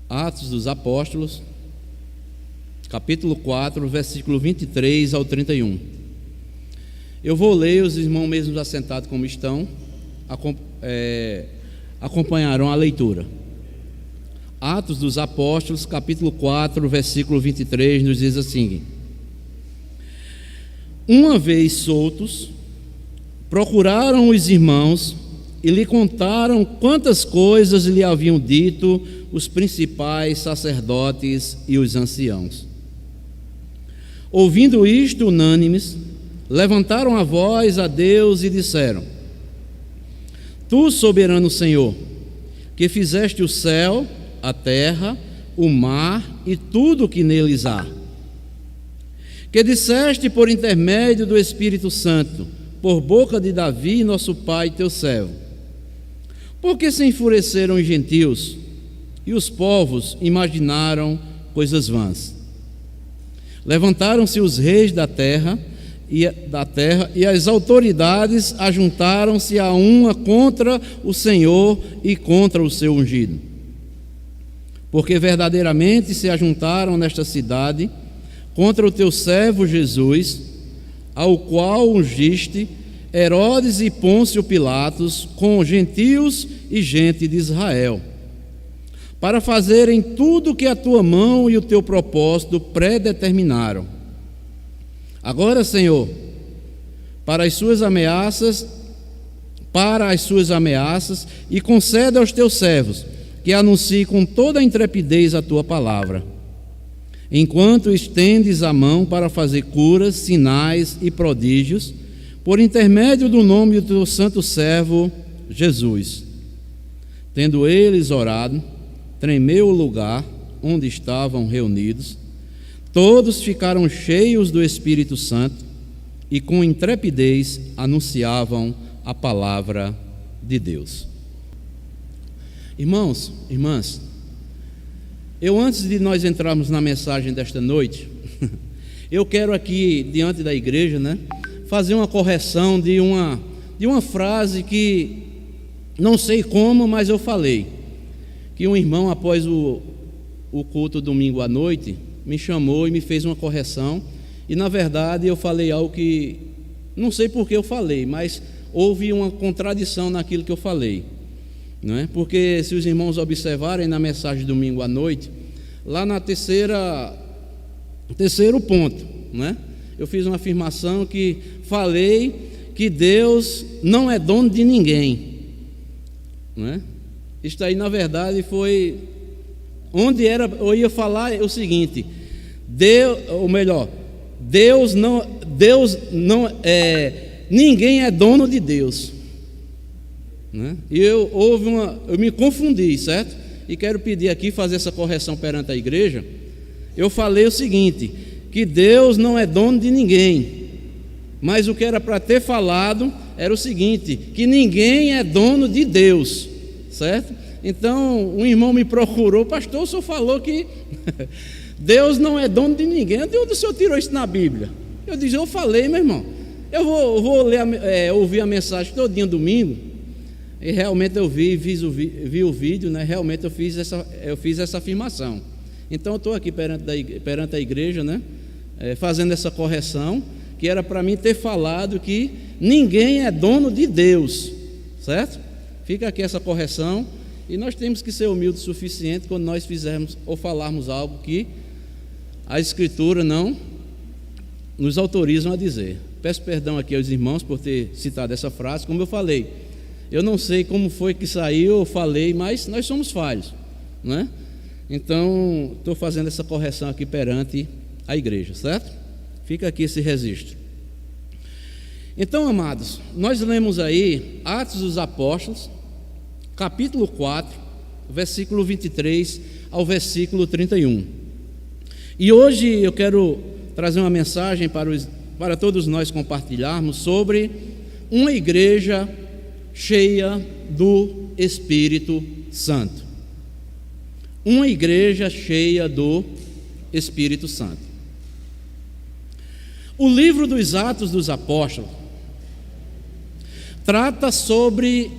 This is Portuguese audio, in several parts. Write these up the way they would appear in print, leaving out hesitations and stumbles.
Atos dos Apóstolos, capítulo 4, versículo 23 ao 31. Eu vou ler, os irmãos mesmos assentados como estão, acompanharão a leitura. Atos dos Apóstolos, capítulo 4, versículo 23, nos diz assim: Uma vez soltos, procuraram os irmãos e lhe contaram quantas coisas lhe haviam dito os principais sacerdotes e os anciãos. Ouvindo isto, unânimes, levantaram a voz a Deus e disseram: Tu, soberano Senhor, que fizeste o céu, a terra, o mar e tudo o que neles há, que disseste por intermédio do Espírito Santo, por boca de Davi, nosso pai, teu servo, por que se enfureceram os gentios e os povos imaginaram coisas vãs? Levantaram-se os reis da terra e as autoridades ajuntaram-se a uma contra o Senhor e contra o seu ungido. Porque verdadeiramente se ajuntaram nesta cidade contra o teu servo Jesus, ao qual ungiste Herodes e Pôncio Pilatos com gentios e gente de Israel, para fazerem tudo o que a tua mão e o teu propósito predeterminaram. Agora, Senhor, para as suas ameaças, e concede aos teus servos que anunciem com toda a intrepidez a tua palavra, enquanto estendes a mão para fazer curas, sinais e prodígios, por intermédio do nome do teu santo servo Jesus. Tendo eles orado, tremeu o lugar onde estavam reunidos, todos ficaram cheios do Espírito Santo e com intrepidez anunciavam a palavra de Deus. Irmãos, irmãs, antes de nós entrarmos na mensagem desta noite, eu quero aqui, diante da igreja, fazer uma correção de uma frase que, não sei como, mas eu falei, que um irmão, após o culto domingo à noite, me chamou e me fez uma correção, e na verdade eu falei algo que, não sei por que eu falei, mas houve uma contradição naquilo que eu falei, não é? Porque se os irmãos observarem na mensagem de domingo à noite, lá na terceiro ponto, não é? Eu fiz uma afirmação que falei que Deus não é dono de ninguém, não é? Isto aí, na verdade, foi onde eu ia falar o seguinte: ninguém é dono de Deus, né? E eu me confundi, certo? E quero pedir aqui, fazer essa correção perante a igreja. Eu falei o seguinte, que Deus não é dono de ninguém, mas o que era para ter falado era o seguinte, que ninguém é dono de Deus, certo? Então um irmão me procurou: pastor, o senhor falou que Deus não é dono de ninguém. De onde o senhor tirou isso na Bíblia? Eu disse: eu falei, meu irmão, eu vou ouvir a mensagem todinha domingo, e realmente eu vi o vídeo, né? Realmente eu fiz essa afirmação. Então eu estou aqui perante a igreja, né? Fazendo essa correção, que era para mim ter falado que ninguém é dono de Deus, certo? Fica aqui essa correção, e nós temos que ser humildes o suficiente quando nós fizermos ou falarmos algo que a Escritura não nos autorizam a dizer. Peço perdão aqui aos irmãos por ter citado essa frase. Como eu falei, eu não sei como foi que saiu, eu falei, mas nós somos falhos, não é? Então estou fazendo essa correção aqui perante a igreja, certo? Fica aqui esse registro. Então, amados, nós lemos aí Atos dos Apóstolos, capítulo 4, versículo 23 ao versículo 31. E hoje eu quero trazer uma mensagem para todos nós compartilharmos sobre uma igreja cheia do Espírito Santo. Uma igreja cheia do Espírito Santo. O livro dos Atos dos Apóstolos trata sobre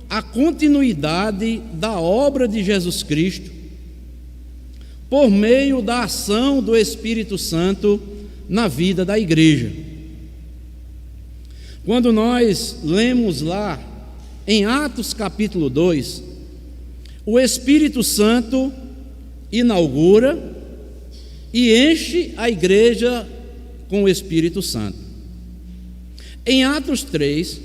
a continuidade da obra de Jesus Cristo por meio da ação do Espírito Santo na vida da igreja. Quando nós lemos lá em Atos capítulo 2, o Espírito Santo inaugura e enche a igreja com o Espírito Santo. Em Atos 3,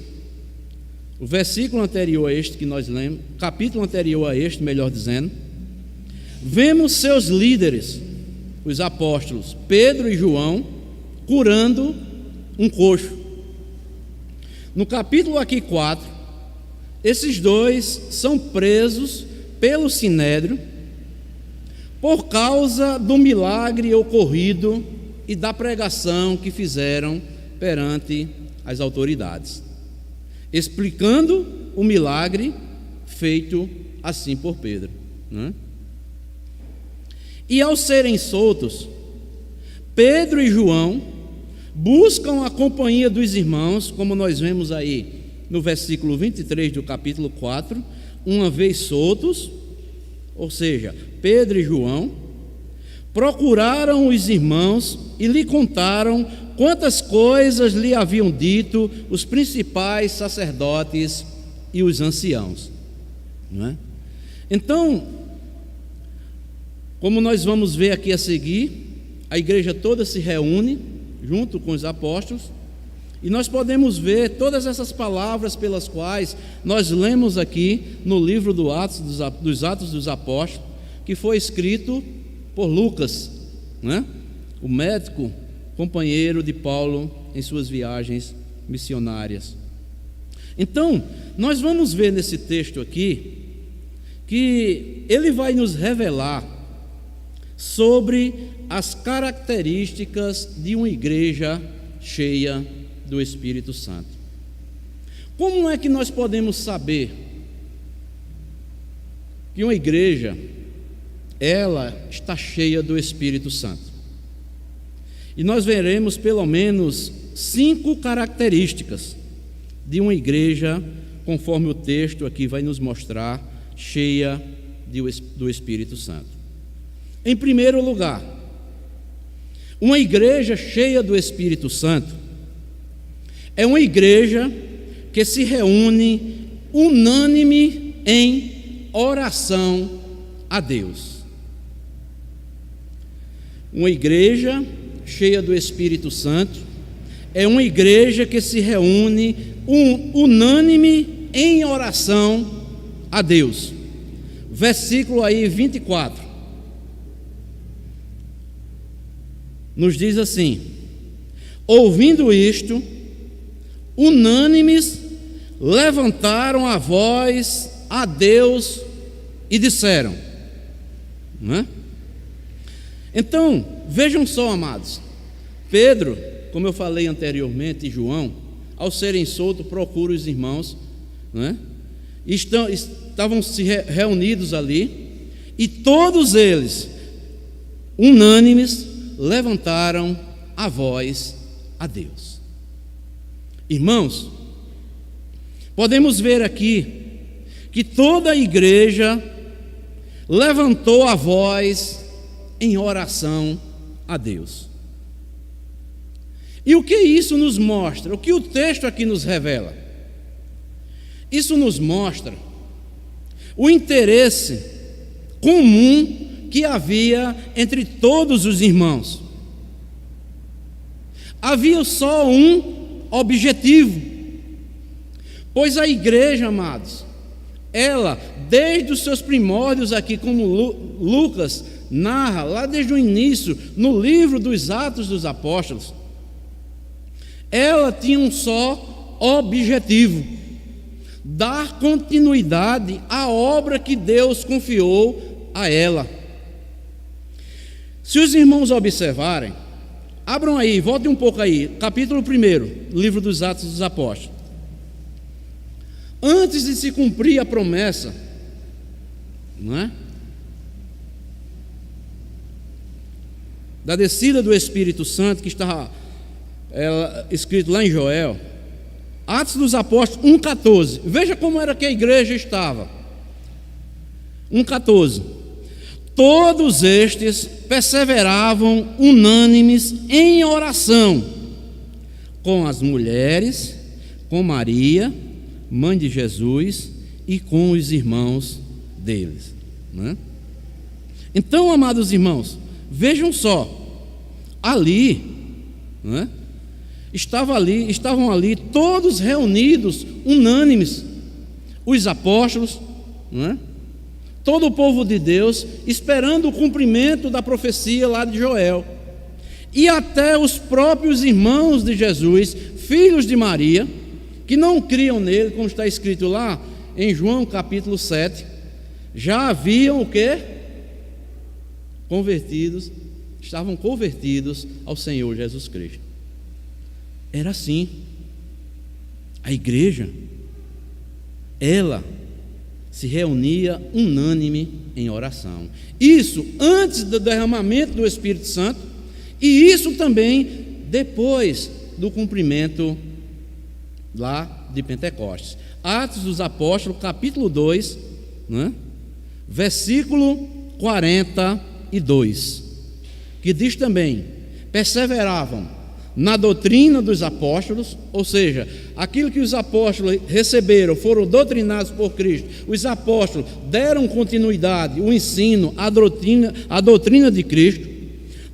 o versículo anterior a este que nós lemos, capítulo anterior a este, melhor dizendo, vemos seus líderes, os apóstolos Pedro e João, curando um coxo. No capítulo aqui 4, esses dois são presos pelo Sinédrio por causa do milagre ocorrido e da pregação que fizeram perante as autoridades, explicando o milagre feito assim por Pedro, né? E ao serem soltos, Pedro e João buscam a companhia dos irmãos, como nós vemos aí no versículo 23 do capítulo 4, uma vez soltos, ou seja, Pedro e João procuraram os irmãos e lhe contaram quantas coisas lhe haviam dito os principais sacerdotes e os anciãos, não é? Então, como nós vamos ver aqui a seguir, a igreja toda se reúne junto com os apóstolos, e nós podemos ver todas essas palavras pelas quais nós lemos aqui no livro dos Atos dos Apóstolos, que foi escrito por Lucas, né? O médico companheiro de Paulo em suas viagens missionárias. Então, nós vamos ver nesse texto aqui que ele vai nos revelar sobre as características de uma igreja cheia do Espírito Santo. Como é que nós podemos saber que uma igreja ela está cheia do Espírito Santo? E nós veremos pelo menos 5 características de uma igreja, conforme o texto aqui vai nos mostrar, cheia do Espírito Santo. Em primeiro lugar, uma igreja cheia do Espírito Santo é uma igreja que se reúne unânime em oração a Deus. Uma igreja cheia do Espírito Santo é uma igreja que se reúne unânime em oração a Deus. Versículo aí 24 nos diz assim: ouvindo isto, unânimes levantaram a voz a Deus e disseram, não é? Então, vejam só, amados, Pedro, como eu falei anteriormente, e João, ao serem soltos, procuram os irmãos, não é? Estavam se reunidos ali, e todos eles, unânimes, levantaram a voz a Deus. Irmãos, podemos ver aqui que toda a igreja levantou a voz em oração a Deus. E o que isso nos mostra? O que o texto aqui nos revela? Isso nos mostra o interesse comum que havia entre todos os irmãos. Havia só um objetivo, pois a igreja, amados, ela, desde os seus primórdios aqui, como Lucas narra, lá desde o início, no livro dos Atos dos Apóstolos, ela tinha um só objetivo: dar continuidade à obra que Deus confiou a ela. Se os irmãos observarem, abram aí, voltem um pouco aí, capítulo 1, livro dos Atos dos Apóstolos. Antes de se cumprir a promessa, não é? Da descida do Espírito Santo, que está escrito lá em Joel, Atos dos Apóstolos 1,14. Veja como era que a igreja estava. 1,14. Todos estes perseveravam unânimes em oração com as mulheres, com Maria, mãe de Jesus, e com os irmãos deles, né? Então, amados irmãos, vejam só, ali, né, estavam ali todos reunidos, unânimes, os apóstolos, né, todo o povo de Deus, esperando o cumprimento da profecia lá de Joel, e até os próprios irmãos de Jesus, filhos de Maria, que não criam nele, como está escrito lá em João capítulo 7, já haviam o quê? Estavam convertidos ao Senhor Jesus Cristo. Era assim. A igreja, ela se reunia unânime em oração. Isso antes do derramamento do Espírito Santo, e isso também depois do cumprimento lá de Pentecostes. Atos dos Apóstolos, capítulo 2, né? Versículo 42, que diz também: perseveravam na doutrina dos apóstolos, ou seja, aquilo que os apóstolos receberam, foram doutrinados por Cristo, os apóstolos deram continuidade, o ensino, a doutrina de Cristo,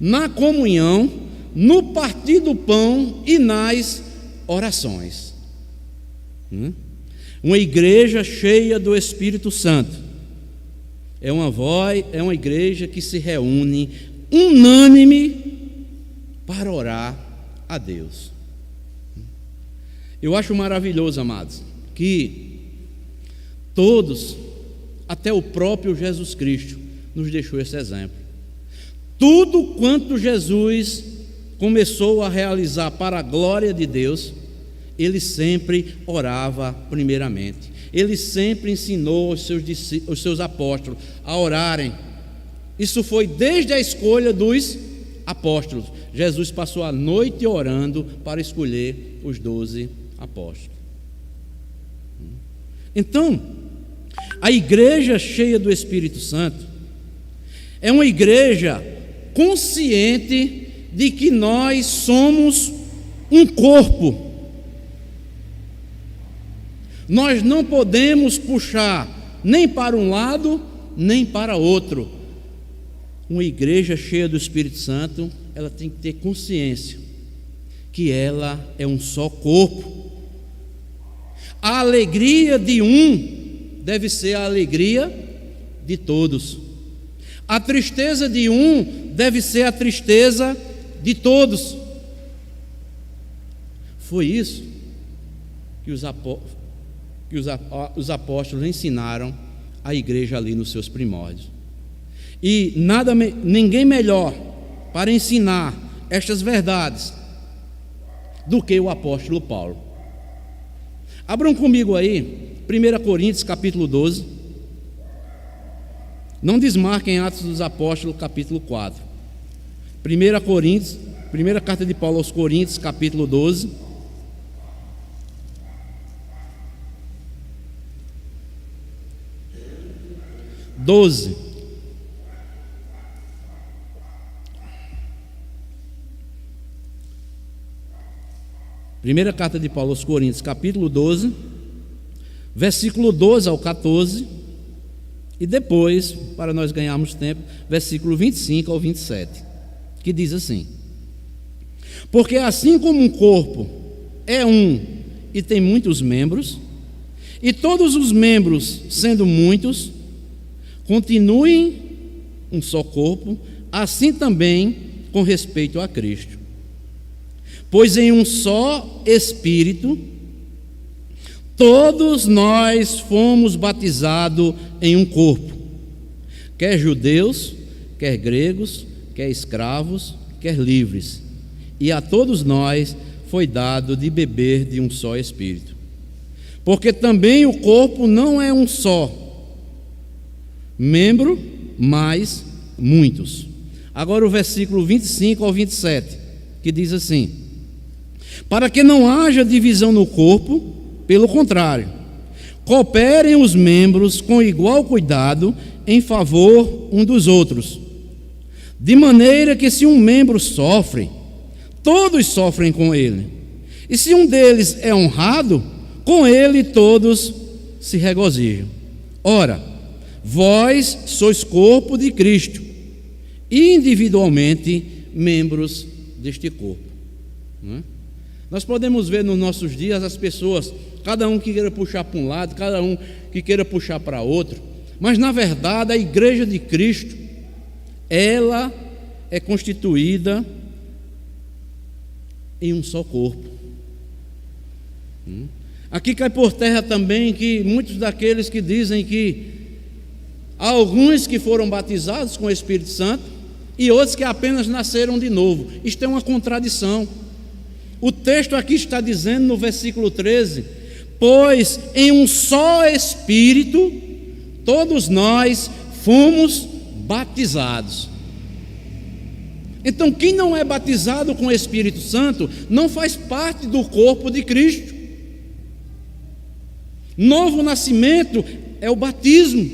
na comunhão, no partir do pão e nas orações. Uma igreja cheia do Espírito Santo é uma igreja que se reúne unânime para orar a Deus. Eu acho maravilhoso, amados, que todos, até o próprio Jesus Cristo, nos deixou esse exemplo. Tudo quanto Jesus começou a realizar para a glória de Deus, ele sempre orava primeiramente. Ele sempre ensinou os seus apóstolos a orarem. Isso foi desde a escolha dos apóstolos. Jesus passou a noite orando para escolher os 12 apóstolos. Então, a igreja cheia do Espírito Santo é uma igreja consciente de que nós somos um corpo. Nós não podemos puxar nem para um lado, nem para outro. Uma igreja cheia do Espírito Santo, ela tem que ter consciência que ela é um só corpo. A alegria de um deve ser a alegria de todos. A tristeza de um deve ser a tristeza de todos. Foi isso que os apóstolos ensinaram à igreja ali nos seus primórdios. E ninguém melhor para ensinar estas verdades do que o apóstolo Paulo. Abram comigo aí 1 Coríntios capítulo 12. Não desmarquem Atos dos Apóstolos capítulo 4. 1 Coríntios, primeira carta de Paulo aos Coríntios capítulo 12. Primeira carta de Paulo aos Coríntios, capítulo 12, versículo 12 ao 14, e depois, para nós ganharmos tempo, versículo 25 ao 27, que diz assim: porque assim como um corpo é um e tem muitos membros, e todos os membros, sendo muitos, continuem um só corpo, assim também com respeito a Cristo. Pois em um só Espírito, todos nós fomos batizados em um corpo, quer judeus, quer gregos, quer escravos, quer livres, e a todos nós foi dado de beber de um só Espírito. Porque também o corpo não é um só membro, mas muitos. Agora o versículo 25 ao 27, que diz assim: para que não haja divisão no corpo, pelo contrário, cooperem os membros com igual cuidado em favor um dos outros, de maneira que se um membro sofre, todos sofrem com ele, e se um deles é honrado, com ele todos se regozijam. Ora, vós sois corpo de Cristo, e individualmente membros deste corpo. Não é? Nós podemos ver nos nossos dias as pessoas, cada um que queira puxar para um lado, cada um que queira puxar para outro, mas na verdade a igreja de Cristo, ela é constituída em um só corpo. Aqui cai por terra também que muitos daqueles que dizem que há alguns que foram batizados com o Espírito Santo e outros que apenas nasceram de novo. Isto é uma contradição. O texto aqui está dizendo no versículo 13: pois em um só Espírito todos nós fomos batizados. Então, quem não é batizado com o Espírito Santo não faz parte do corpo de Cristo. Novo nascimento é o batismo.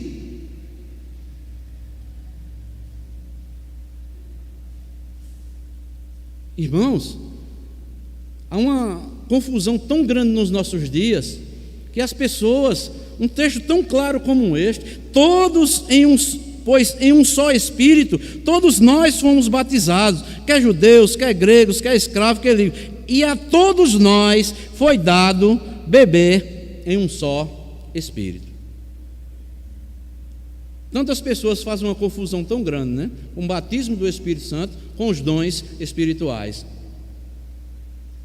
Irmãos, há uma confusão tão grande nos nossos dias que as pessoas, um texto tão claro como este, pois em um só Espírito todos nós fomos batizados, quer judeus, quer gregos, quer escravos, quer livres, e a todos nós foi dado beber em um só Espírito. Tantas pessoas fazem uma confusão tão grande, né? O batismo do Espírito Santo com os dons espirituais,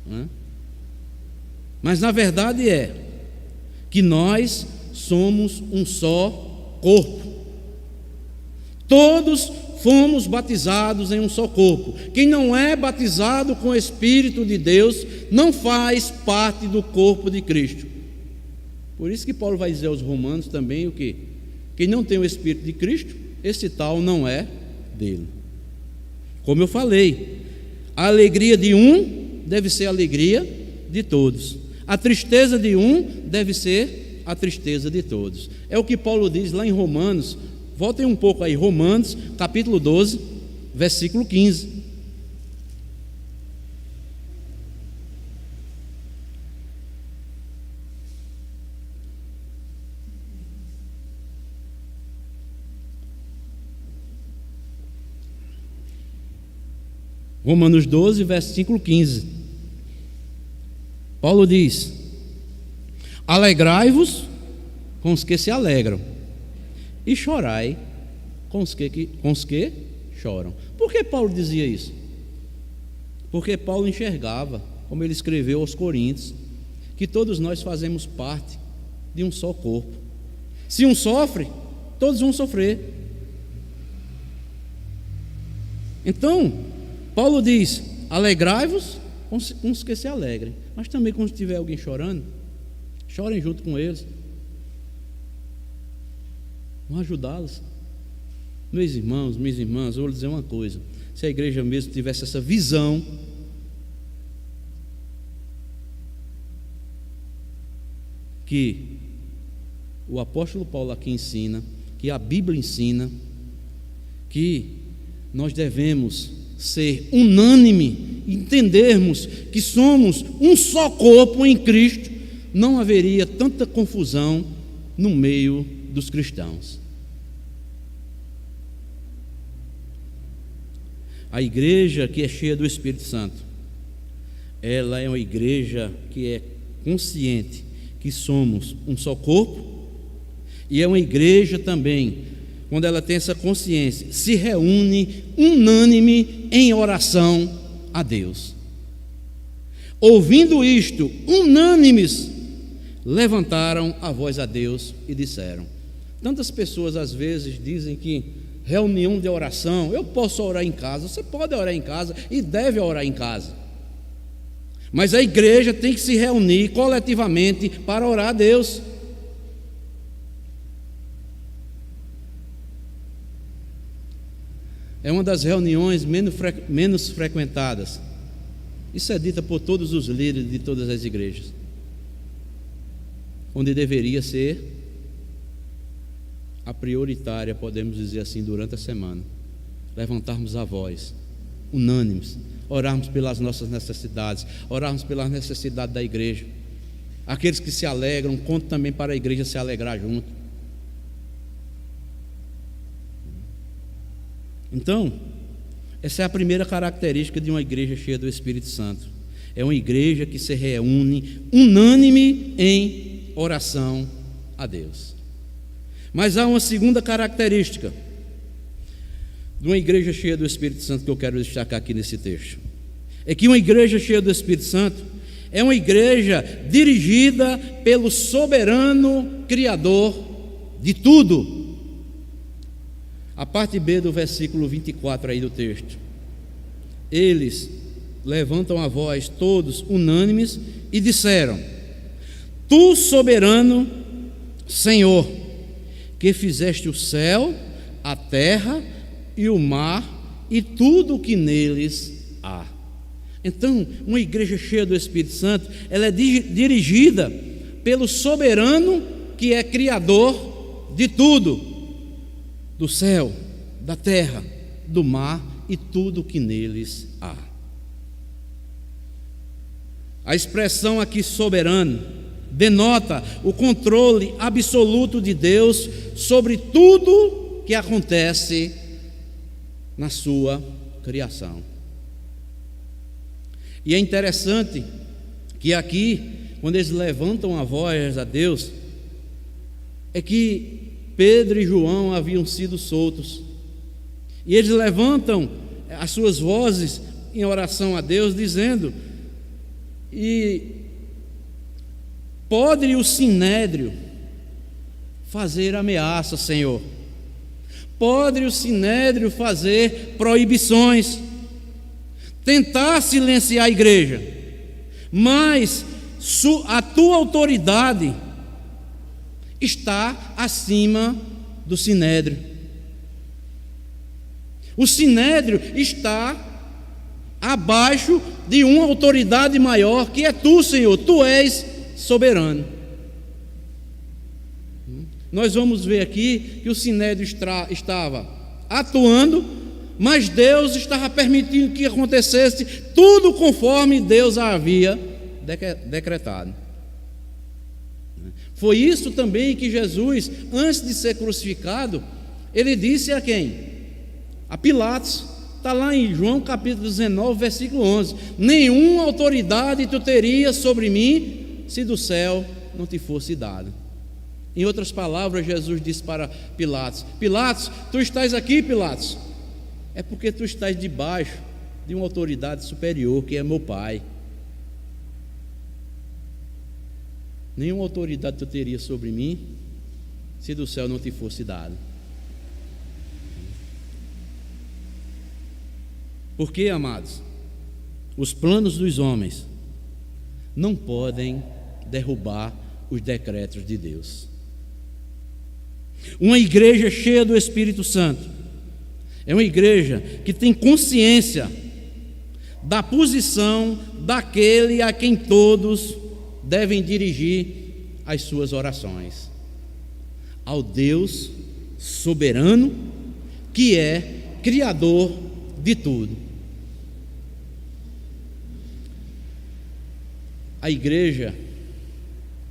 né? Mas na verdade é que nós somos um só corpo. Todos fomos batizados em um só corpo. Quem não é batizado com o Espírito de Deus não faz parte do corpo de Cristo. Por isso que Paulo vai dizer aos Romanos também o quê? Quem não tem o Espírito de Cristo, esse tal não é dele. Como eu falei, a alegria de um deve ser a alegria de todos. A tristeza de um deve ser a tristeza de todos. É o que Paulo diz lá em Romanos. Voltem um pouco aí, Romanos, capítulo 12, versículo 15. Romanos 12, versículo 15. Paulo diz: alegrai-vos com os que se alegram, e chorai com os que choram. Por que Paulo dizia isso? Porque Paulo enxergava, como ele escreveu aos Coríntios, que todos nós fazemos parte de um só corpo. Se um sofre, todos vão sofrer. Então, Paulo diz: alegrai-vos com os que se alegrem, mas também quando tiver alguém chorando, chorem junto com eles. Vão ajudá-los. Meus irmãos, minhas irmãs, eu vou lhe dizer uma coisa: se a igreja mesmo tivesse essa visão, que o apóstolo Paulo aqui ensina, que a Bíblia ensina, que nós devemos ser unânime, entendermos que somos um só corpo em Cristo, não haveria tanta confusão no meio dos cristãos. A igreja que é cheia do Espírito Santo, ela é uma igreja que é consciente que somos um só corpo, e é uma igreja também, quando ela tem essa consciência, se reúne unânime em oração a Deus. Ouvindo isto, unânimes levantaram a voz a Deus e disseram. Tantas pessoas às vezes dizem que reunião de oração, eu posso orar em casa. Você pode orar em casa e deve orar em casa, mas a igreja tem que se reunir coletivamente para orar a Deus. É uma das reuniões menos frequentadas. Isso é dita por todos os líderes de todas as igrejas, onde deveria ser a prioritária, podemos dizer assim, durante a semana. Levantarmos a voz, unânimes, orarmos pelas nossas necessidades, orarmos pelas necessidades da igreja. Aqueles que se alegram, conto também para a igreja se alegrar junto. Então, essa é a primeira característica de uma igreja cheia do Espírito Santo. É uma igreja que se reúne unânime em oração a Deus. Mas há uma segunda característica de uma igreja cheia do Espírito Santo que eu quero destacar aqui nesse texto. É que uma igreja cheia do Espírito Santo é uma igreja dirigida pelo soberano Criador de tudo. A parte B do versículo 24 aí do texto. Eles levantam a voz, todos unânimes, e disseram: Tu, soberano Senhor, que fizeste o céu, a terra e o mar e tudo o que neles há. Então, uma igreja cheia do Espírito Santo, ela é dirigida pelo soberano que é criador de tudo, do céu, da terra, do mar e tudo o que neles há. A expressão aqui soberano denota o controle absoluto de Deus sobre tudo que acontece na sua criação. E é interessante que aqui, quando eles levantam a voz a Deus, é que Pedro e João haviam sido soltos, e eles levantam as suas vozes em oração a Deus, dizendo: e pode o sinédrio fazer ameaça, Senhor? Pode o sinédrio fazer proibições, tentar silenciar a igreja, mas a tua autoridade está acima do sinédrio. O sinédrio está abaixo de uma autoridade maior, que é tu, Senhor. Tu és soberano. Nós vamos ver aqui que o sinédrio estava atuando, mas Deus estava permitindo que acontecesse tudo conforme Deus havia decretado. Foi isso também que Jesus, antes de ser crucificado, ele disse a quem? A Pilatos. Está lá em João capítulo 19, versículo 11: nenhuma autoridade tu terias sobre mim, se do céu não te fosse dado. Em outras palavras, Jesus disse para Pilatos: Pilatos, tu estás aqui, Pilatos, é porque tu estás debaixo de uma autoridade superior, que é meu Pai. Nenhuma autoridade tu teria sobre mim, se do céu não te fosse dado. Porque, amados, os planos dos homens não podem derrubar os decretos de Deus. Uma igreja cheia do Espírito Santo é uma igreja que tem consciência da posição daquele a quem todos devem dirigir as suas orações: ao Deus soberano, que é criador de tudo. A igreja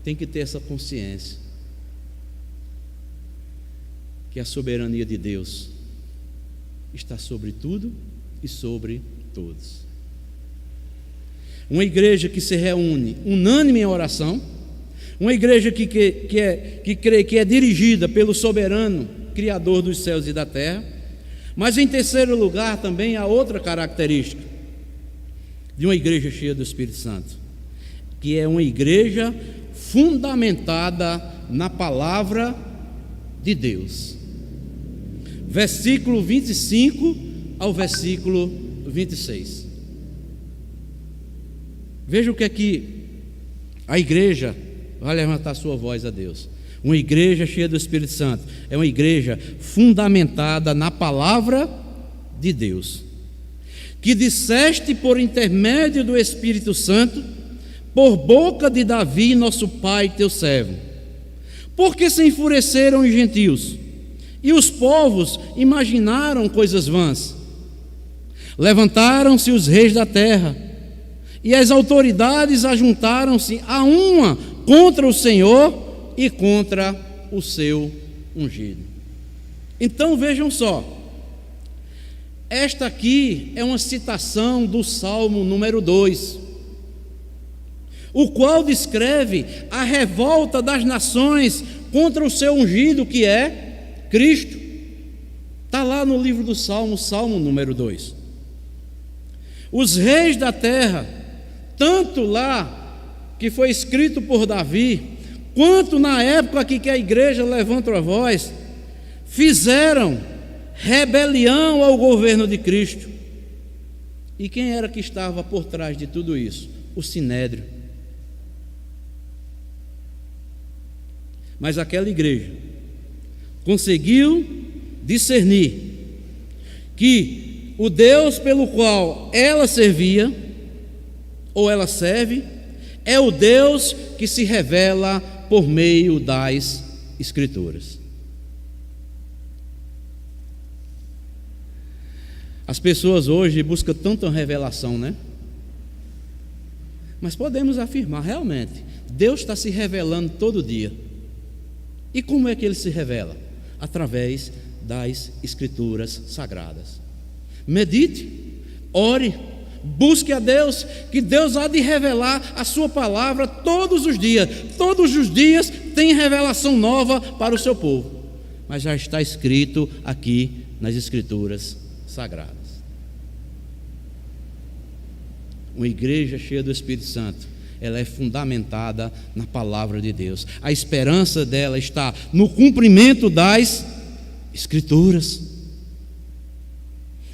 tem que ter essa consciência que a soberania de Deus está sobre tudo e sobre todos. Uma igreja que se reúne unânime em oração, uma igreja que crê que é dirigida pelo soberano Criador dos céus e da terra. Mas em terceiro lugar também há outra característica de uma igreja cheia do Espírito Santo, que é uma igreja fundamentada na palavra de Deus. Versículo 25 ao versículo 26. Veja o que é que a igreja vai levantar sua voz a Deus. Uma igreja cheia do Espírito Santo é uma igreja fundamentada na palavra de Deus, que disseste por intermédio do Espírito Santo, por boca de Davi, nosso pai, teu servo. Porque se enfureceram os gentios E os povos imaginaram coisas vãs. Levantaram-se os reis da terra, e as autoridades ajuntaram-se a uma contra o Senhor e contra o seu ungido. Então vejam só, esta aqui é uma citação do Salmo número 2, o qual descreve a revolta das nações contra o seu ungido, que é Cristo. Está lá no livro do Salmo, Salmo número 2. Os reis da terra, tanto lá que foi escrito por Davi, quanto na época que a igreja levanta a voz, fizeram rebelião ao governo de Cristo. E quem era que estava por trás de tudo isso? O Sinédrio. Mas aquela igreja conseguiu discernir que o Deus pelo qual ela servia, ou ela serve, é o Deus que se revela por meio das Escrituras. As pessoas hoje buscam tanta revelação, né? Mas podemos afirmar, realmente, Deus está se revelando todo dia. E como é que Ele se revela? Através das Escrituras Sagradas. Medite, ore, busque a Deus, que Deus há de revelar a sua palavra todos os dias. Todos os dias tem revelação nova para o seu povo. Mas já está escrito aqui nas Escrituras Sagradas. Uma igreja cheia do Espírito Santo, ela é fundamentada na palavra de Deus. A esperança dela está no cumprimento das Escrituras.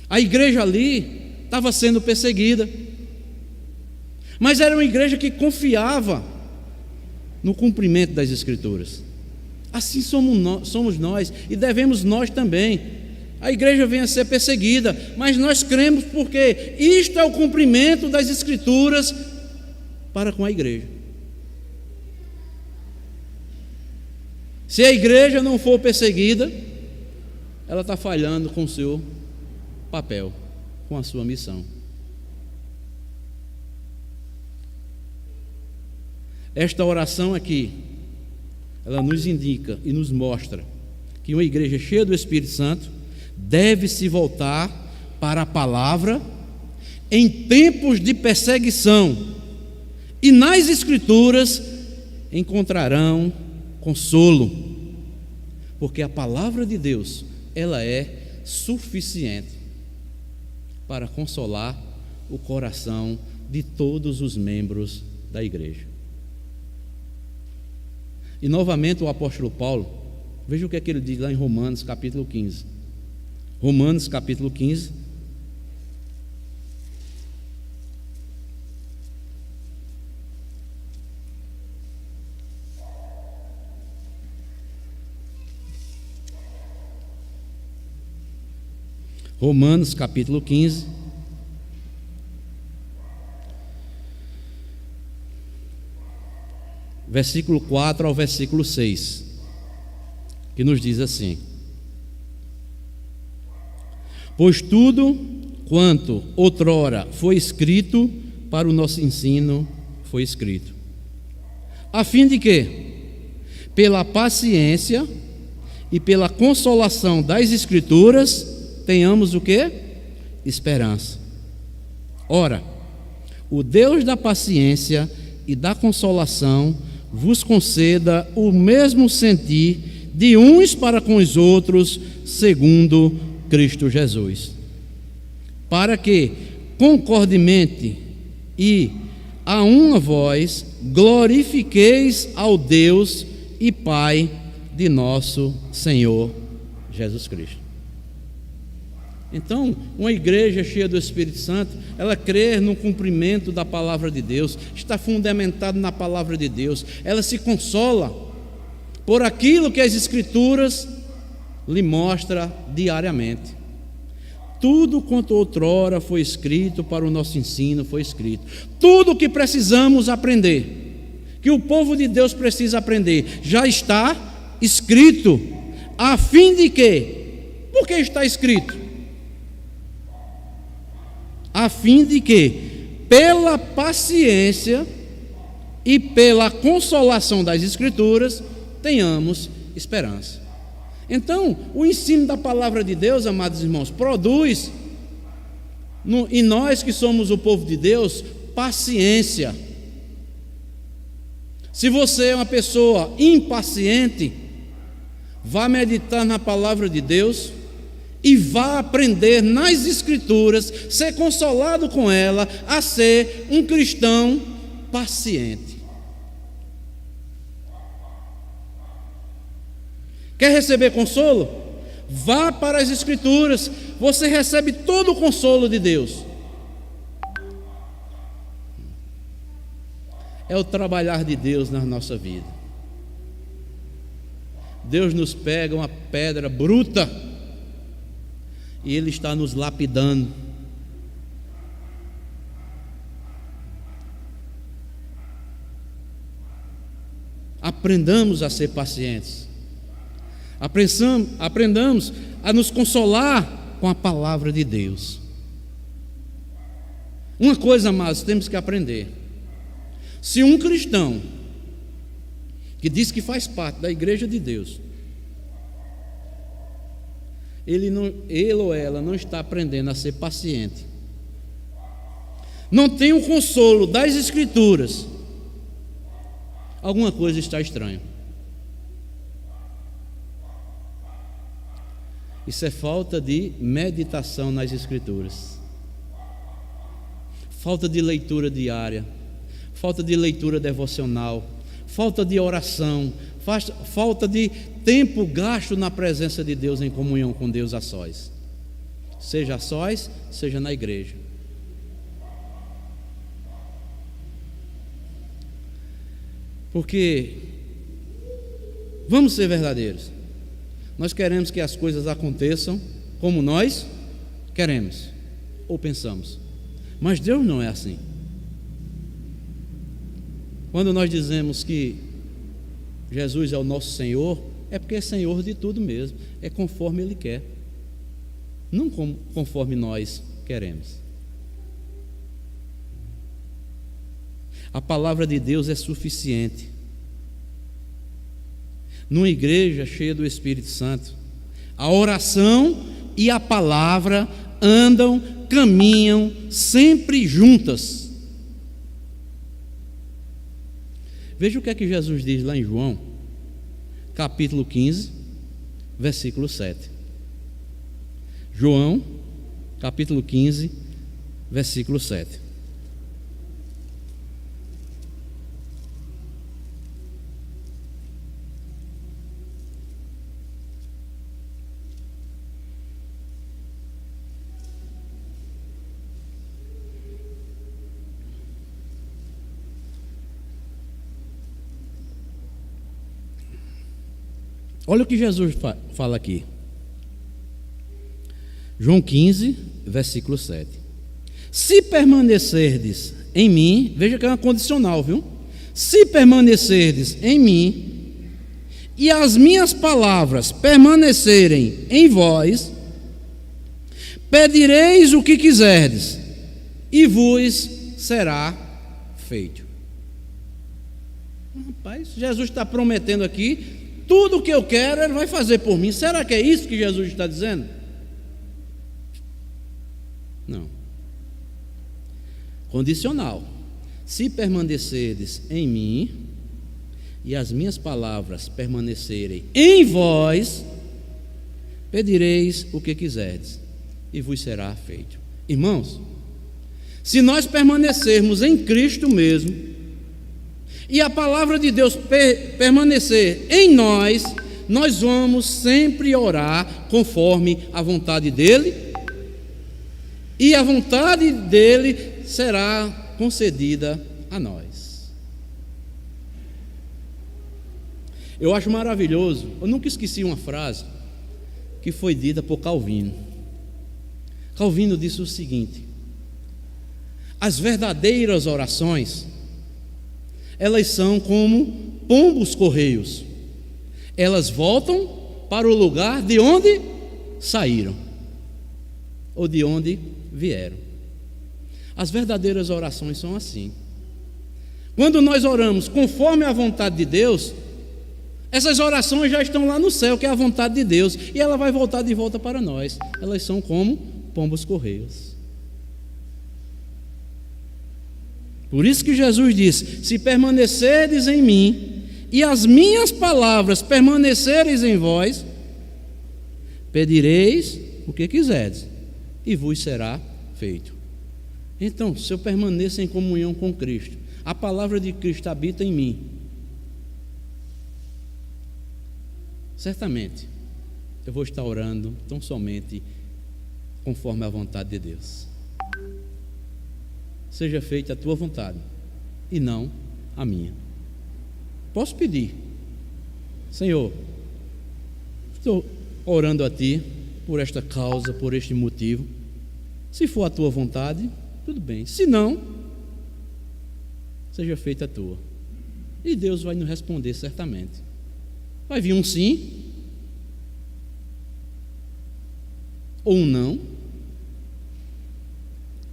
A igreja ali estava sendo perseguida, mas era uma igreja que confiava no cumprimento das Escrituras. Assim somos nós, e devemos nós também. A igreja vem a ser perseguida, mas nós cremos porque isto é o cumprimento das Escrituras para com a igreja. Se a igreja não for perseguida, ela está falhando com o seu papel, com a sua missão. Esta oração aqui, ela nos indica e nos mostra que uma igreja cheia do Espírito Santo deve se voltar para a palavra em tempos de perseguição, e nas Escrituras encontrarão consolo, porque a palavra de Deus, ela é suficiente para consolar o coração de todos os membros da igreja. E novamente o apóstolo Paulo, veja o que é que ele diz lá em Romanos capítulo 15. Romanos capítulo 15. Romanos capítulo 15. Versículo 4 ao versículo 6, que nos diz assim: pois tudo quanto outrora foi escrito para o nosso ensino foi escrito, a fim de que, pela paciência e pela consolação das Escrituras, tenhamos o quê? Esperança. Ora, o Deus da paciência e da consolação vos conceda o mesmo sentir de uns para com os outros, segundo Cristo Jesus, para que concordemente e a uma voz glorifiqueis ao Deus e Pai de nosso Senhor Jesus Cristo. Então, uma igreja cheia do Espírito Santo, ela crê no cumprimento da palavra de Deus, está fundamentada na palavra de Deus, ela se consola por aquilo que as Escrituras lhe mostra diariamente. Tudo quanto outrora foi escrito para o nosso ensino foi escrito. Tudo o que precisamos aprender, que o povo de Deus precisa aprender, já está escrito. a fim de quê? Porque está escrito. A fim de que, pela paciência e pela consolação das Escrituras, tenhamos esperança. Então, o ensino da palavra de Deus, amados irmãos, produz em nós que somos o povo de Deus, paciência. Se você é uma pessoa impaciente, vá meditar na palavra de Deus e vá aprender nas Escrituras, ser consolado com ela, a ser um cristão paciente. Quer receber consolo? Vá para as Escrituras, você recebe todo o consolo de Deus. É o trabalhar de Deus na nossa vida. Deus nos pega uma pedra bruta e Ele está nos lapidando. Aprendamos a ser pacientes. Aprendamos a nos consolar com a palavra de Deus. Uma coisa, amados, temos que aprender. Se um cristão que diz que faz parte da igreja de Deus, ele ou ela não está aprendendo a ser paciente, não tem o consolo das Escrituras, alguma coisa está estranha. Isso é falta de meditação nas Escrituras, falta de leitura diária, falta de leitura devocional, falta de oração, falta de tempo gasto na presença de Deus, em comunhão com Deus a sós, seja a sós, seja na igreja. Porque, vamos ser verdadeiros, nós queremos que as coisas aconteçam como nós queremos ou pensamos, mas Deus não é assim. Quando nós dizemos que Jesus é o nosso Senhor, é porque é Senhor de tudo mesmo, é conforme Ele quer, não conforme nós queremos. A palavra de Deus é suficiente. Numa igreja cheia do Espírito Santo, a oração e a palavra andam, caminham sempre juntas. Veja o que é que Jesus diz lá em João, capítulo 15, versículo 7. João, capítulo 15, versículo 7. Olha o que Jesus fala aqui. João 15, versículo 7. Se permanecerdes em mim, veja que é uma condicional, viu? Se permanecerdes em mim, e as minhas palavras permanecerem em vós, pedireis o que quiserdes, e vos será feito. Rapaz, Jesus está prometendo aqui, tudo o que eu quero, Ele vai fazer por mim. Será que é isso que Jesus está dizendo? Não. Condicional. Se permanecerdes em mim, e as minhas palavras permanecerem em vós, pedireis o que quiserdes, e vos será feito. Irmãos, se nós permanecermos em Cristo mesmo, e a palavra de Deus permanecer em nós, nós vamos sempre orar conforme a vontade dEle, e a vontade dEle será concedida a nós. Eu acho maravilhoso, eu nunca esqueci uma frase que foi dita por Calvino. Calvino disse o seguinte: as verdadeiras orações, elas são como pombos correios, elas voltam para o lugar de onde saíram, ou de onde vieram. As verdadeiras orações são assim. Quando nós oramos conforme a vontade de Deus, essas orações já estão lá no céu, que é a vontade de Deus, e ela vai voltar de volta para nós. Elas são como pombos correios. Por isso que Jesus disse: se permanecerdes em mim e as minhas palavras permanecereis em vós, pedireis o que quiserdes e vos será feito. Então, se eu permaneço em comunhão com Cristo, a palavra de Cristo habita em mim, certamente eu vou estar orando tão somente conforme a vontade de Deus. Seja feita a tua vontade e não a minha. Posso pedir: Senhor, estou orando a Ti por esta causa, por este motivo. Se for a Tua vontade, tudo bem. Se não, seja feita a Tua. E Deus vai nos responder certamente. Vai vir um sim, ou um não,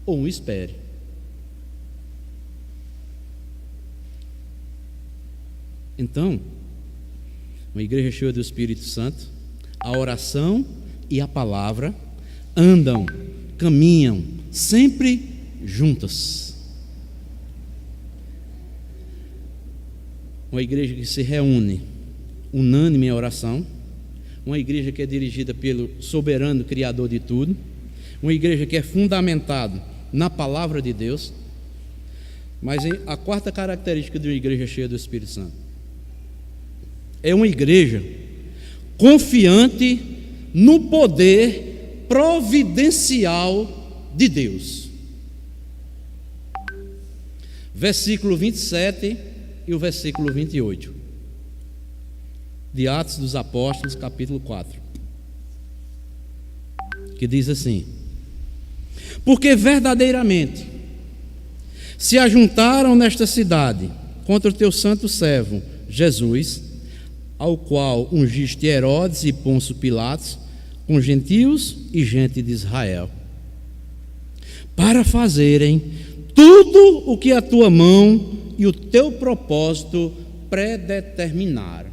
ou um espere. Então, uma igreja cheia do Espírito Santo, a oração e a palavra andam, caminham sempre juntas. Uma igreja que se reúne unânime em oração, uma igreja que é dirigida pelo soberano Criador de tudo, uma igreja que é fundamentada na palavra de Deus. Mas a quarta característica de uma igreja cheia do Espírito Santo é uma igreja confiante no poder providencial de Deus. Versículo 27 e o versículo 28 de Atos dos Apóstolos, capítulo 4, que diz assim: porque verdadeiramente se ajuntaram nesta cidade contra o teu santo servo Jesus, ao qual ungiste Herodes e Pôncio Pilatos, com gentios e gente de Israel, para fazerem tudo o que a tua mão e o teu propósito predeterminaram.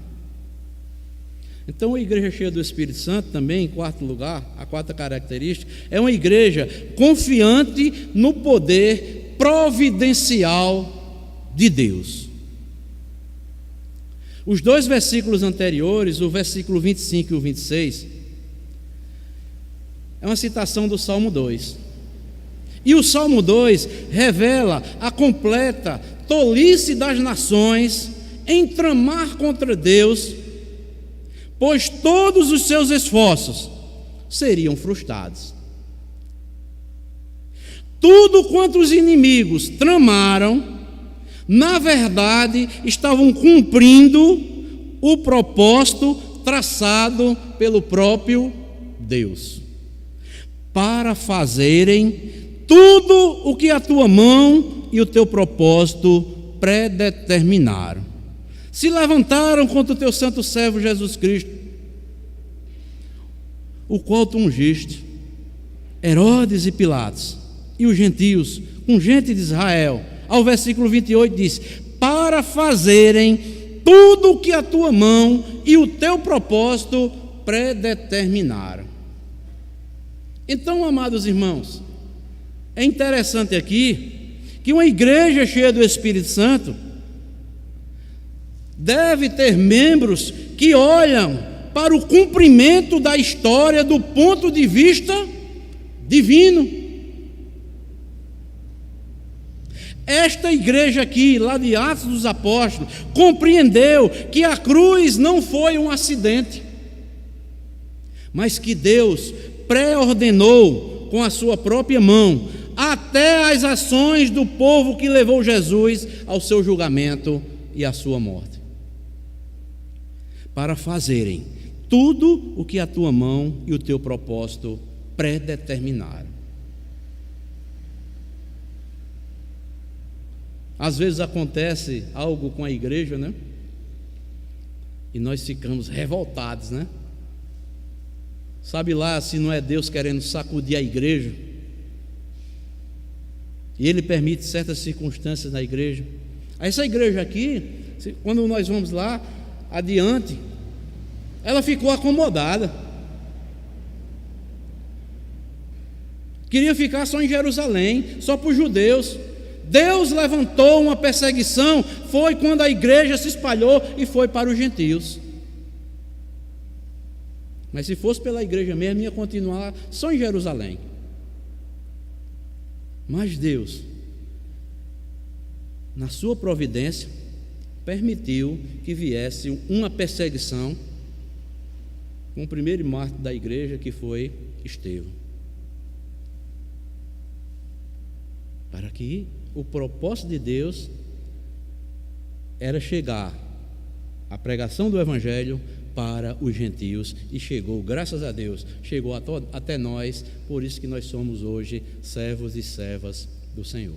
Então, a igreja cheia do Espírito Santo também, em quarto lugar, a quarta característica, é uma igreja confiante no poder providencial de Deus. Os dois versículos anteriores, o versículo 25 e o 26, é uma citação do Salmo 2. E o Salmo 2 revela a completa tolice das nações em tramar contra Deus, pois todos os seus esforços seriam frustrados. Tudo quanto os inimigos tramaram, na verdade, estavam cumprindo o propósito traçado pelo próprio Deus, para fazerem tudo o que a tua mão e o teu propósito predeterminaram. Se levantaram contra o teu santo servo Jesus Cristo, o qual tu ungiste, Herodes e Pilatos, e os gentios, com gente de Israel. Ao versículo 28 diz: para fazerem tudo o que a tua mão e o teu propósito predeterminaram. Então, amados irmãos, é interessante aqui que uma igreja cheia do Espírito Santo deve ter membros que olham para o cumprimento da história do ponto de vista divino. Esta igreja aqui, lá de Atos dos Apóstolos, compreendeu que a cruz não foi um acidente, mas que Deus pré-ordenou com a sua própria mão até as ações do povo que levou Jesus ao seu julgamento e à sua morte, para fazerem tudo o que a tua mão e o teu propósito predeterminaram. Às vezes acontece algo com a igreja, né? E nós ficamos revoltados, né? Sabe lá se não é Deus querendo sacudir a igreja? E Ele permite certas circunstâncias na igreja. Essa igreja aqui, quando nós vamos lá adiante, ela ficou acomodada. Queria ficar só em Jerusalém, só para os judeus. Deus levantou uma perseguição, foi quando a igreja se espalhou e foi para os gentios. Mas se fosse pela igreja mesmo, ia continuar só em Jerusalém. Mas Deus, na sua providência, permitiu que viesse uma perseguição com o primeiro mártir da igreja, que foi Estevão. Para que o propósito de Deus era chegar a pregação do Evangelho para os gentios, e chegou, graças a Deus, chegou até nós. Por isso que nós somos hoje servos e servas do Senhor.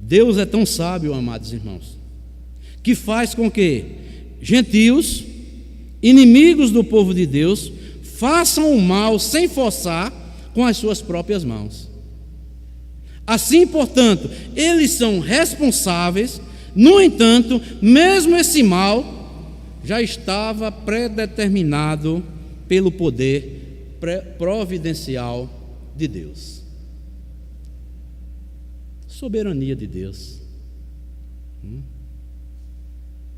Deus é tão sábio, amados irmãos, que faz com que gentios, inimigos do povo de Deus, façam o mal sem forçar, com as suas próprias mãos. Assim, portanto, eles são responsáveis. No entanto, mesmo esse mal já estava predeterminado pelo poder providencial de Deus. Soberania de Deus.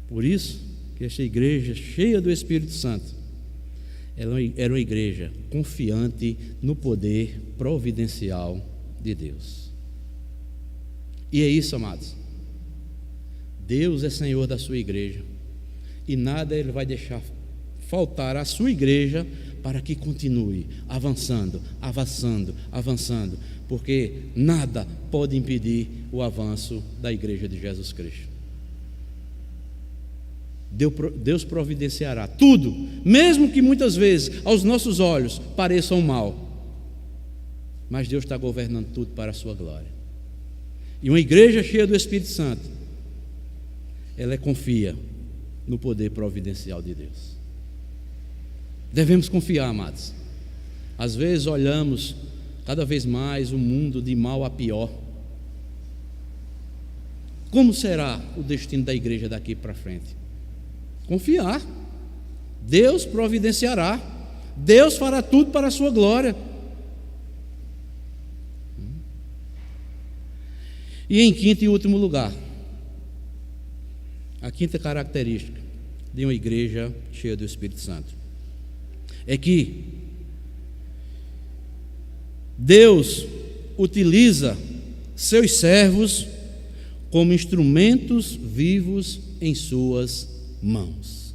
Por isso que esta igreja cheia do Espírito Santo era uma igreja confiante no poder providencial de Deus. E é isso, amados. Deus é Senhor da sua igreja, e nada Ele vai deixar faltar à sua igreja para que continue avançando, porque nada pode impedir o avanço da igreja de Jesus Cristo. Deus providenciará tudo, mesmo que muitas vezes aos nossos olhos pareçam mal, mas Deus está governando tudo para a sua glória. E uma igreja cheia do Espírito Santo, ela confia no poder providencial de Deus. Devemos confiar, amados. Às vezes olhamos cada vez mais o mundo de mal a pior. Como será o destino da igreja daqui para frente? Confiar. Deus providenciará. Deus fará tudo para a sua glória. E em quinto e último lugar, a quinta característica de uma igreja cheia do Espírito Santo é que Deus utiliza seus servos como instrumentos vivos em suas mãos.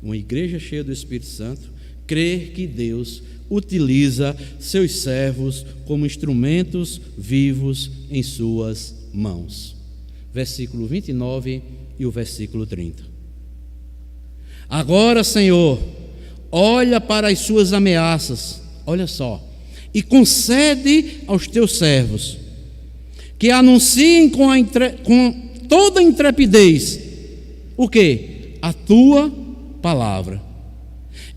Uma igreja cheia do Espírito Santo crê que Deus utiliza seus servos como instrumentos vivos em suas mãos. Versículo 29 e o versículo 30. Agora, Senhor, olha para as suas ameaças, olha só, e concede aos teus servos que anunciem com toda intrepidez o quê? A tua palavra,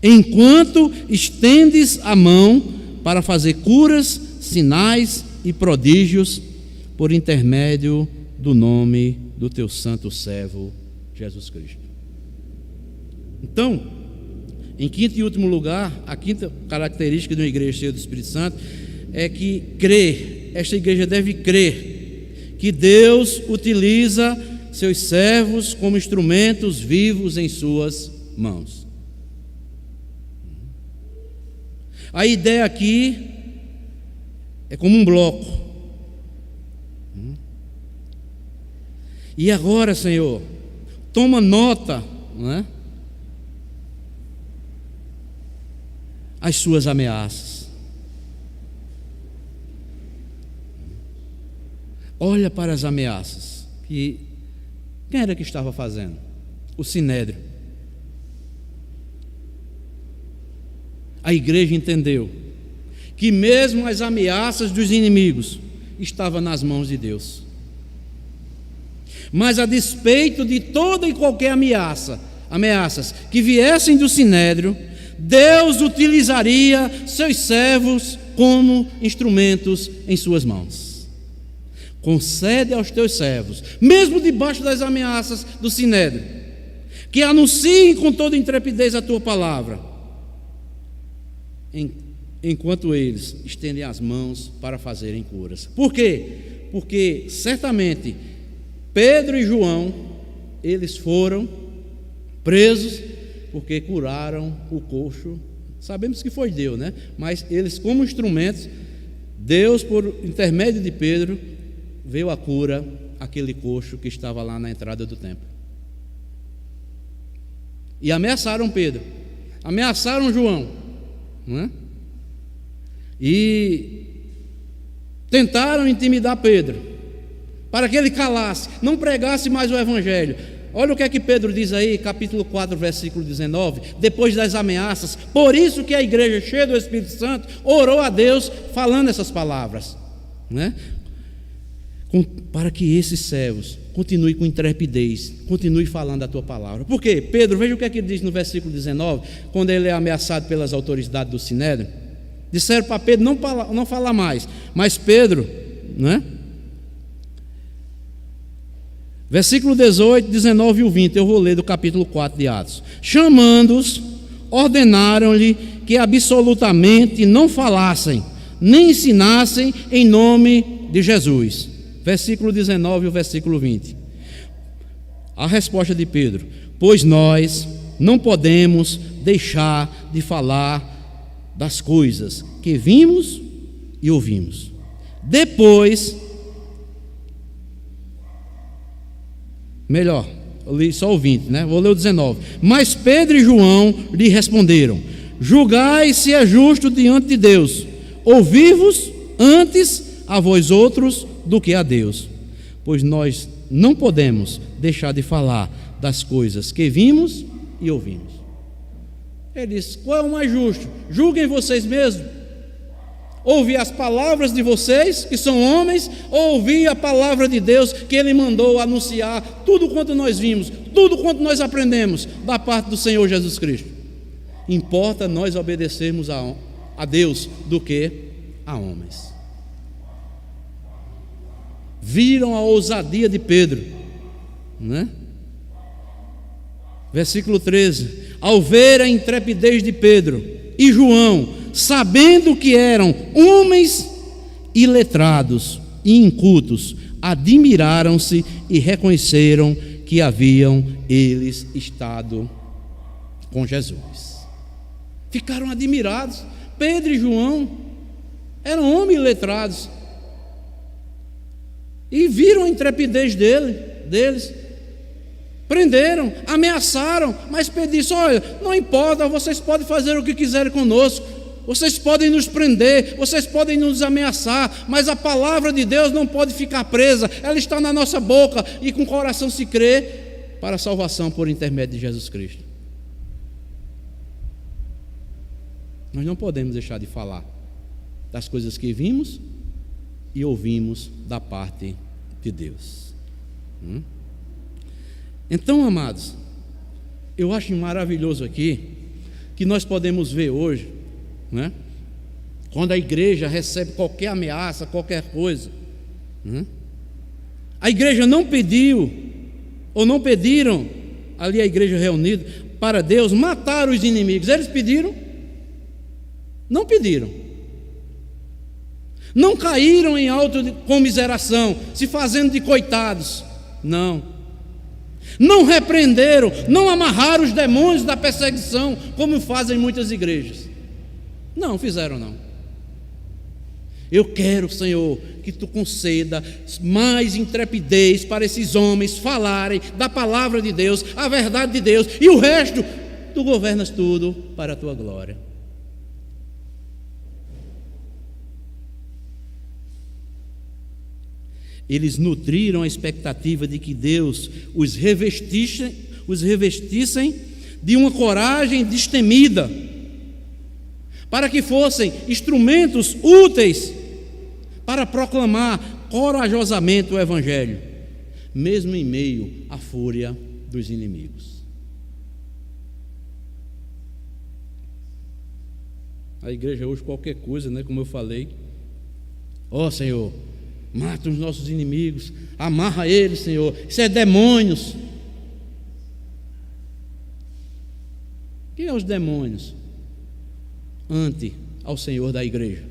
enquanto estendes a mão para fazer curas, sinais e prodígios por intermédio do nome do teu santo servo Jesus Cristo. Então, em quinto e último lugar, a quinta característica de uma igreja cheia do Espírito Santo é que esta igreja deve crer que Deus utiliza seus servos como instrumentos vivos em suas mãos. A ideia aqui é como um bloco. E agora, Senhor, toma nota, não é? As suas ameaças. Olha para as ameaças. Quem era que estava fazendo? O Sinédrio. A igreja entendeu que mesmo as ameaças dos inimigos estavam nas mãos de Deus. Mas a despeito de toda e qualquer ameaça, ameaças que viessem do Sinédrio, Deus utilizaria seus servos como instrumentos em suas mãos. Concede aos teus servos, mesmo debaixo das ameaças do Sinédrio, que anunciem com toda intrepidez a tua palavra, enquanto eles estendem as mãos para fazerem curas. Por quê? Porque certamente Pedro e João, eles foram presos porque curaram o coxo. Sabemos que foi Deus, né? Mas eles, como instrumentos, Deus, por intermédio de Pedro, veio a cura àquele coxo que estava lá na entrada do templo. E ameaçaram Pedro, ameaçaram João, não é? E tentaram intimidar Pedro, para que ele calasse, não pregasse mais o evangelho. Olha o que é que Pedro diz aí, capítulo 4, versículo 19, depois das ameaças. Por isso que a igreja, cheia do Espírito Santo, orou a Deus falando essas palavras, né? Para que esses servos continuem com intrepidez, continuem falando a tua palavra. Por quê? Pedro, veja o que é que ele diz no versículo 19, quando ele é ameaçado pelas autoridades do Sinédrio. Disseram para Pedro não falar mais, mas Pedro, né? Versículo 18, 19 e 20, eu vou ler do capítulo 4 de Atos. Chamando-os, ordenaram-lhe que absolutamente não falassem, nem ensinassem em nome de Jesus. Versículo 19 e o versículo 20. A resposta de Pedro: pois nós não podemos deixar de falar das coisas que vimos e ouvimos. Depois, melhor, eu li só o 20, né? Vou ler o 19. Mas Pedro e João lhe responderam: julgai se é justo diante de Deus, ouvir-vos antes a vós outros do que a Deus, pois nós não podemos deixar de falar das coisas que vimos e ouvimos. Ele diz: qual é o mais justo? Julguem vocês mesmos. Ouvir as palavras de vocês, que são homens, ou ouvir a palavra de Deus, que Ele mandou anunciar tudo quanto nós vimos, tudo quanto nós aprendemos da parte do Senhor Jesus Cristo. Importa nós obedecermos a Deus do que a homens. Viram a ousadia de Pedro, né? Versículo 13: ao ver a intrepidez de Pedro e João, sabendo que eram homens iletrados e incultos, admiraram-se e reconheceram que haviam eles estado com Jesus. Ficaram admirados. Pedro e João eram homens iletrados e viram a intrepidez deles. Prenderam, ameaçaram, mas Pedro disse: olha, não importa, vocês podem fazer o que quiserem conosco, vocês podem nos prender, vocês podem nos ameaçar, mas a palavra de Deus não pode ficar presa, ela está na nossa boca, e com o coração se crê para a salvação por intermédio de Jesus Cristo. Nós não podemos deixar de falar das coisas que vimos e ouvimos da parte de Deus. Então, amados, eu acho maravilhoso aqui que nós podemos ver hoje, né, quando a igreja recebe qualquer ameaça, qualquer coisa, né, a igreja não pediu, ou não pediram, ali a igreja reunida, para Deus matar os inimigos. Eles pediram? Não pediram. Não caíram em autocomiseração, se fazendo de coitados. Não repreenderam, não amarraram os demônios da perseguição, como fazem muitas igrejas. Não fizeram, não. Eu quero, Senhor, que Tu conceda mais intrepidez para esses homens falarem da palavra de Deus, a verdade de Deus, e o resto, Tu governas tudo para a Tua glória. Eles nutriram a expectativa de que Deus os revestissem de uma coragem destemida, para que fossem instrumentos úteis para proclamar corajosamente o Evangelho, mesmo em meio à fúria dos inimigos. A igreja hoje qualquer coisa, né? Como eu falei. Ó Senhor, mata os nossos inimigos, amarra eles, Senhor. Isso é demônios. Quem é os demônios? Ante ao Senhor da igreja.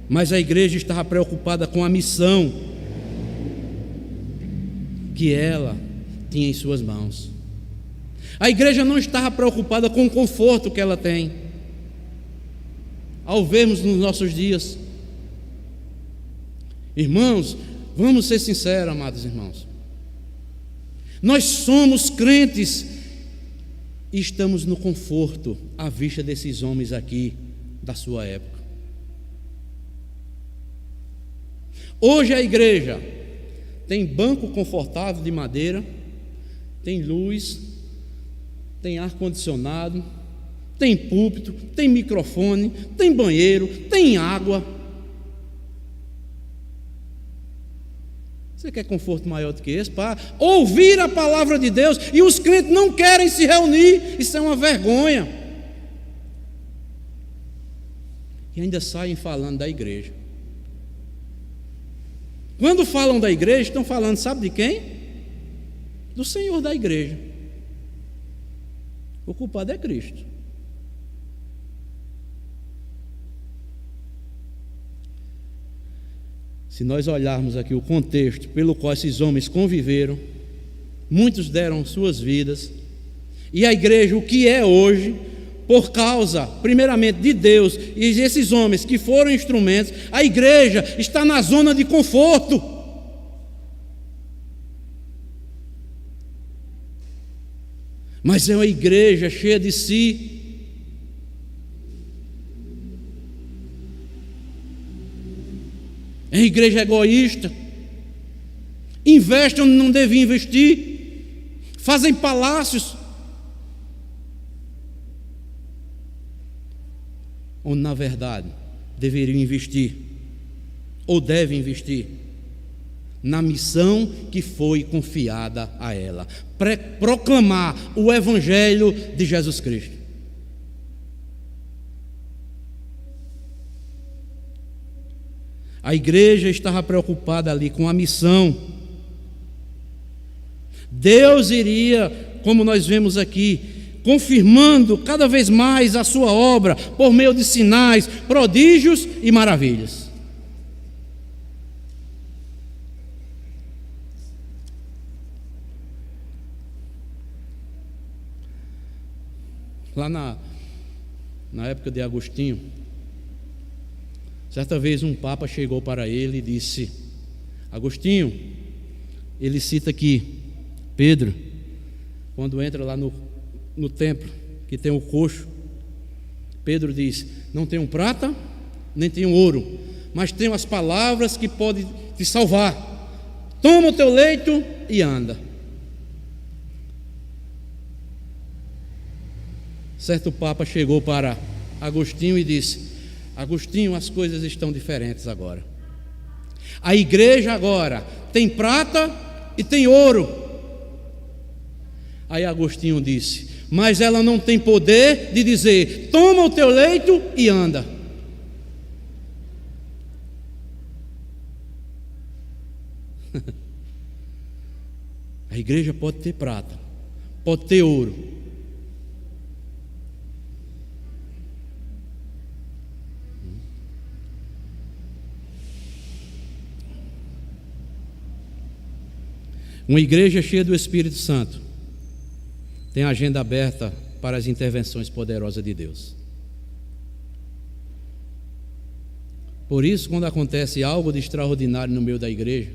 Mas a igreja estava preocupada com a missão que ela tinha em suas mãos. A igreja não estava preocupada com o conforto que ela tem. Ao vermos nos nossos dias, irmãos, vamos ser sinceros, amados irmãos. Nós somos crentes e estamos no conforto à vista desses homens aqui da sua época. Hoje a igreja tem banco confortável de madeira, tem luz, tem ar-condicionado, tem púlpito, tem microfone, tem banheiro, tem água. Você quer conforto maior do que esse? Para ouvir a palavra de Deus, e os crentes não querem se reunir. Isso é uma vergonha. E ainda saem falando da igreja. Quando falam da igreja, estão falando, sabe de quem? Do Senhor da igreja. O culpado é Cristo. Se nós olharmos aqui o contexto pelo qual esses homens conviveram, muitos deram suas vidas, e a igreja, o que é hoje, por causa, primeiramente, de Deus e esses homens que foram instrumentos, a igreja está na zona de conforto. Mas é uma igreja cheia de si. É uma igreja egoísta. Investe onde não devia investir. Fazem palácios onde na verdade deveriam investir, ou devem investir, na missão que foi confiada a ela: proclamar o Evangelho de Jesus Cristo. A igreja estava preocupada ali com a missão. Deus iria, como nós vemos aqui, confirmando cada vez mais a sua obra por meio de sinais, prodígios e maravilhas. Lá na época de Agostinho, certa vez um papa chegou para ele e disse: Agostinho, ele cita aqui Pedro, quando entra lá no templo, que tem o coxo, Pedro diz: não tenho prata, nem tenho ouro, mas tenho as palavras que podem te salvar. Toma o teu leito e anda. Certo papa chegou para Agostinho e disse: Agostinho, as coisas estão diferentes agora. A igreja agora tem prata e tem ouro. Aí Agostinho disse: mas ela não tem poder de dizer: toma o teu leito e anda. A igreja pode ter prata, pode ter ouro, uma igreja cheia do Espírito Santo tem a agenda aberta para as intervenções poderosas de Deus. Por isso, quando acontece algo de extraordinário no meio da igreja,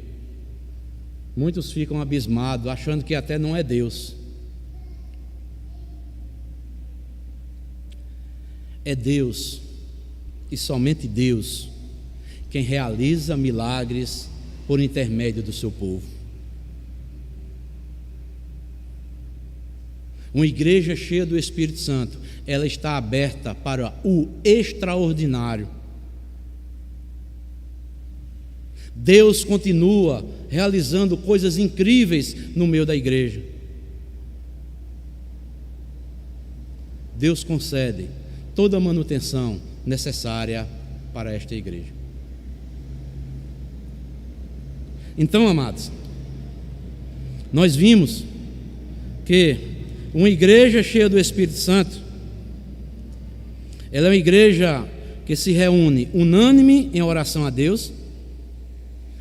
muitos ficam abismados, achando que até não é Deus. É Deus, e somente Deus, quem realiza milagres por intermédio do seu povo. Uma igreja cheia do Espírito Santo, ela está aberta para o extraordinário. Deus continua realizando coisas incríveis no meio da igreja. Deus concede toda a manutenção necessária para esta igreja. Então, amados, nós vimos que uma igreja cheia do Espírito Santo, ela é uma igreja que se reúne unânime em oração a Deus,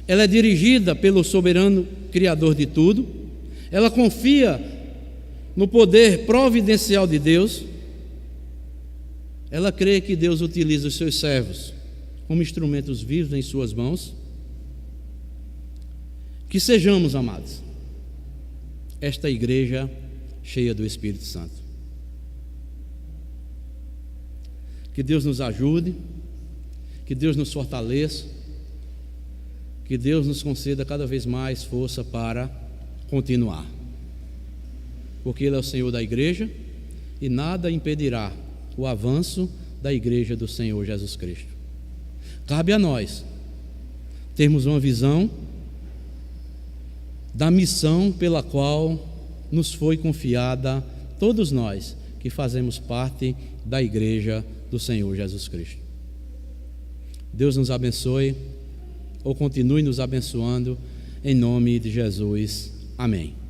ela é dirigida pelo soberano Criador de tudo, ela confia no poder providencial de Deus, ela crê que Deus utiliza os seus servos como instrumentos vivos em suas mãos. Que sejamos, amados, esta igreja cheia do Espírito Santo. Que Deus nos ajude, que Deus nos fortaleça, que Deus nos conceda cada vez mais força para continuar, porque Ele é o Senhor da igreja e nada impedirá o avanço da igreja do Senhor Jesus Cristo. Cabe a nós termos uma visão da missão pela qual nos foi confiada, todos nós que fazemos parte da igreja do Senhor Jesus Cristo. Deus nos abençoe, ou continue nos abençoando, em nome de Jesus. Amém.